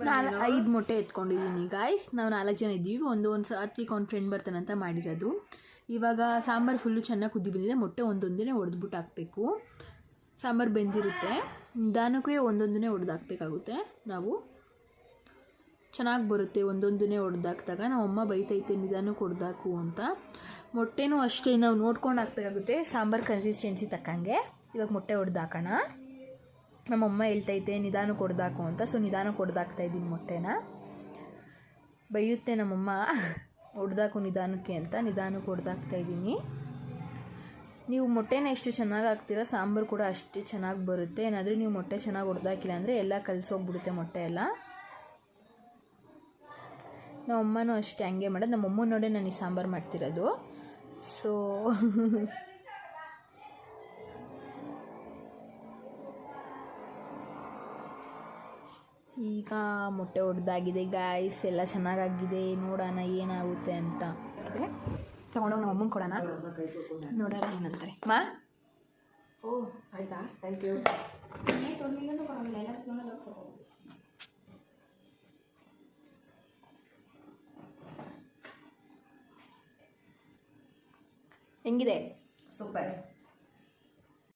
ನಾನು 5 ಮೊಟ್ಟೆ ಎತ್ಕೊಂಡಿದ್ದೀನಿ ಗಾಯ್ಸ್. ನಾವು 4 ಜನ ಇದ್ದೀವಿ. ಒಂದು ಸಾತ್ವಿಕ್ ಒಂದು ಫ್ರೆಂಡ್ ಬರ್ತಾನೆ ಅಂತ ಮಾಡಿರೋದು. ಇವಾಗ ಸಾಂಬಾರು ಫುಲ್ಲು ಚೆನ್ನಾಗಿ ಕುದ್ದಿ ಬಂದಿದೆ. ಮೊಟ್ಟೆ ಒಂದೊಂದೇ ಹೊಡೆದ್ಬಿಟ್ಟು ಹಾಕಬೇಕು. ಸಾಂಬಾರು ಬೆಂದಿರುತ್ತೆ, ನಿಧಾನಕ್ಕೆ ಒಂದೊಂದನ್ನೇ ಹೊಡೆದಾಕಬೇಕಾಗುತ್ತೆ. ನಾವು ಚೆನ್ನಾಗಿ ಬರುತ್ತೆ ಒಂದೊಂದನ್ನೇ ಹೊಡೆದಾಕಿದಾಗ. ನಮ್ಮಮ್ಮ ಬೈತೈತೆ ನಿಧಾನಕ್ಕೆ ಹೊಡೆದಾಕು ಅಂತ. ಮೊಟ್ಟೆನೂ ಅಷ್ಟೇ ನಾವು ನೋಡ್ಕೊಂಡು ಹಾಕಬೇಕಾಗುತ್ತೆ, ಸಾಂಬಾರು ಕನ್ಸಿಸ್ಟೆನ್ಸಿ ತಕ್ಕಂಗೆ. ಇವಾಗ ಮೊಟ್ಟೆ ಹೊಡೆದಾಕೋಣ. ನಮ್ಮಮ್ಮ ಹೇಳ್ತೈತೆ ನಿಧಾನಕ್ಕೆ ಹೊಡೆದಾಕು ಅಂತ. ಸೊ ನಿಧಾನಕ್ಕೆ ಹೊಡೆದಾಕ್ತಾಯಿದ್ದೀನಿ ಮೊಟ್ಟೆನ. ಬೈಯುತ್ತೆ ನಮ್ಮಮ್ಮ ಹೊಡೆದಾಕು ನಿಧಾನಕ್ಕೆ ಅಂತ. ನಿಧಾನಕ್ಕೆ ಹೊಡೆದಾಕ್ತಾಯಿದ್ದೀನಿ. ನೀವು ಮೊಟ್ಟೆನ ಎಷ್ಟು ಚೆನ್ನಾಗಿ ಹಾಕ್ತೀರ ಸಾಂಬಾರು ಕೂಡ ಅಷ್ಟೇ ಚೆನ್ನಾಗಿ ಬರುತ್ತೆ. ಏನಾದರೂ ನೀವು ಮೊಟ್ಟೆ ಚೆನ್ನಾಗಿ ಹೊಡೆದಾಕಿಲ್ಲ ಅಂದರೆ ಎಲ್ಲ ಕಲಸೋಗ್ಬಿಡುತ್ತೆ ಮೊಟ್ಟೆ ಎಲ್ಲ. ನಮ್ಮಮ್ಮನೂ ಅಷ್ಟೇ ಹಂಗೆ ಮಾಡೋದು. ನಮ್ಮಮ್ಮ ನೋಡೇ ನಾನು ಈ ಸಾಂಬಾರು ಮಾಡ್ತಿರೋದು. ಸೊ ಈಗ ಮೊಟ್ಟೆ ಹೊಡೆದಾಗಿದೆ ಗಾಯ್ಸ್. ಎಲ್ಲ ಚೆನ್ನಾಗಾಗಿದೆ. ನೋಡೋಣ ಏನಾಗುತ್ತೆ ಅಂತ. ತಗೊಂಡೋಗಿ ನಮ್ಮ ಅಮ್ಮಂಗೆ ಕೊಡೋಣ, ನೋಡೋಣ ಏನಂತಾರೆ. ಮಾ ಆಯ್ತಾ? Thank you. ಹೆಂಗಿದೆ? ಸೂಪರ್.